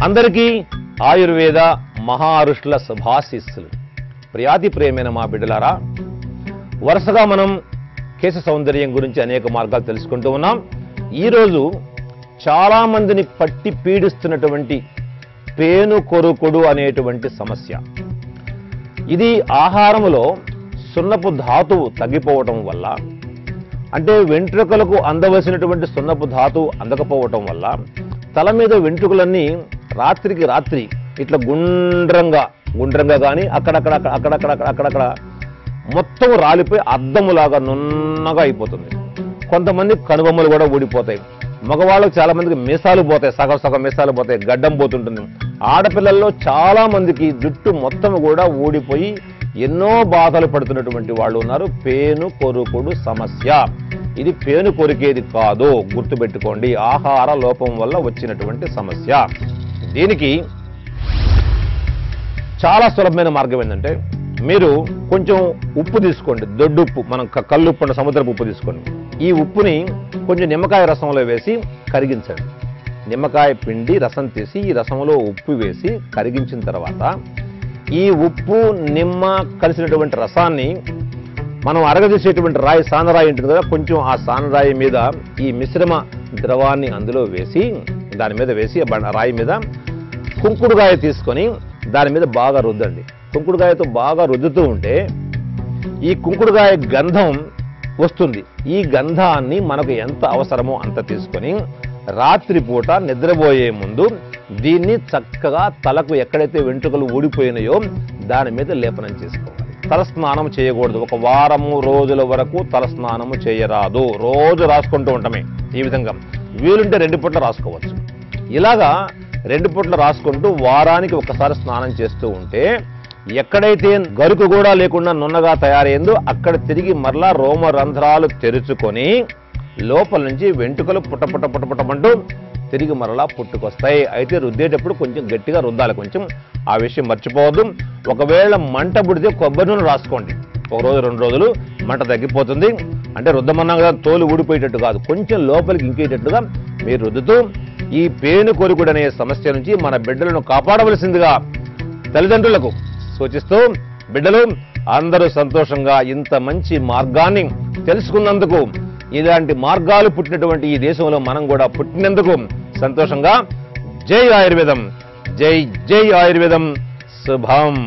అందరికీ ఆయుర్వేద మహారుషుల శుభాశీస్సులు. ప్రియాతి ప్రియమైన మా బిడ్డలారా, వరుసగా మనం కేశ సౌందర్యం గురించి అనేక మార్గాలు తెలుసుకుంటూ ఉన్నాం. ఈరోజు చాలా మందిని పట్టి పీడిస్తున్నటువంటి పేను కొరుకుడు అనేటువంటి సమస్య. ఇది ఆహారములో సున్నపు ధాతువు తగ్గిపోవటం వల్ల, అంటే వెంట్రుకలకు అందవలసినటువంటి సున్నపు ధాతువు అందకపోవటం వల్ల తల మీద వెంట్రుకలన్నీ రాత్రికి రాత్రి ఇట్లా గుండ్రంగా కానీ అక్కడక్కడ మొత్తం రాలిపోయి అద్దములాగా నున్నగా అయిపోతుంది. కొంతమంది కనుబొమ్మలు కూడా ఊడిపోతాయి. మగవాళ్ళకు చాలా మందికి మీసాలు పోతాయి, సగం మీసాలు పోతాయి, గడ్డం పోతుంటుంది. ఆడపిల్లల్లో చాలా మందికి జుట్టు మొత్తం కూడా ఊడిపోయి ఎన్నో బాధలు పడుతున్నటువంటి వాళ్ళు ఉన్నారు. పేను కొరుకుడు సమస్య. ఇది పేను కొరికేది కాదు, గుర్తుపెట్టుకోండి. ఆహార లోపం వల్ల వచ్చినటువంటి సమస్య. దీనికి చాలా సులభమైన మార్గం ఏంటంటే, మీరు కొంచెం ఉప్పు తీసుకోండి, దొడ్డు ఉప్పు, మనం కల్లుప్పు అంటే సముద్రపు ఉప్పు తీసుకోండి. ఈ ఉప్పుని కొంచెం నిమ్మకాయ రసంలో వేసి కరిగించండి. నిమ్మకాయ పిండి రసం తీసి ఈ రసంలో ఉప్పు వేసి కరిగించిన తర్వాత ఈ ఉప్పు నిమ్మ కలిసినటువంటి రసాన్ని మనం అరగదీసేటువంటి రాయి, సానరాయి ఉంటుంది కదా, కొంచెం ఆ సానరాయి మీద ఈ మిశ్రమ ద్రవాన్ని అందులో వేసి, దాని మీద వేసి రాయి మీద కుంకుడుగాయ తీసుకొని దాని మీద బాగా రుద్దండి. కుంకుడుగాయతో బాగా రుద్దుతూ ఉంటే ఈ కుంకుడుగాయ గంధం వస్తుంది. ఈ గంధాన్ని మనకు ఎంత అవసరమో అంత తీసుకొని రాత్రిపూట నిద్రపోయే ముందు దీన్ని చక్కగా తలకు ఎక్కడైతే వెంట్రుకలు ఊడిపోయినాయో దాని మీద లేపనం చేసుకోవాలి. తలస్నానం చేయకూడదు. ఒక వారము రోజుల వరకు తలస్నానము చేయరాదు. రోజు రాసుకుంటూ ఉంటామే. ఈ విధంగా వీలుంటే 2 పూట్ల రాసుకోవచ్చు. ఇలాగా 2 పూట్ల రాసుకుంటూ వారానికి ఒకసారి స్నానం చేస్తూ ఉంటే ఎక్కడైతే గరుకు కూడా లేకుండా నున్నగా తయారైందో అక్కడ తిరిగి మరలా రోమరంధ్రాలు తెరుచుకొని లోపల నుంచి వెంట్రుకలు పుట్టమంటూ తిరిగి మరలా పుట్టుకొస్తాయి. అయితే రుద్దేటప్పుడు కొంచెం గట్టిగా రుద్దాలి. కొంచెం ఆ విషయం మర్చిపోవద్దు. ఒకవేళ మంట పుడితే కొబ్బరి నూనె రాసుకోండి. 1 రోజు 2 రోజులు మంట తగ్గిపోతుంది. అంటే రుద్దమన్నా కదా, తోలు ఊడిపోయేటట్టు కాదు, కొంచెం లోపలికి ఇంకేటట్టుగా మీరు రుద్దుతూ ఈ పేను కొరుకుడు అనే సమస్య నుంచి మన బిడ్డలను కాపాడవలసిందిగా తల్లిదండ్రులకు సూచిస్తూ, బిడ్డలు అందరూ సంతోషంగా ఇంత మంచి మార్గాన్ని తెలుసుకున్నందుకు, ఇలాంటి మార్గాలు పుట్టినటువంటి ఈ దేశంలో మనం కూడా పుట్టినందుకు సంతోషంగా జై ఆయుర్వేదం, జై జై ఆయుర్వేదం. శుభం.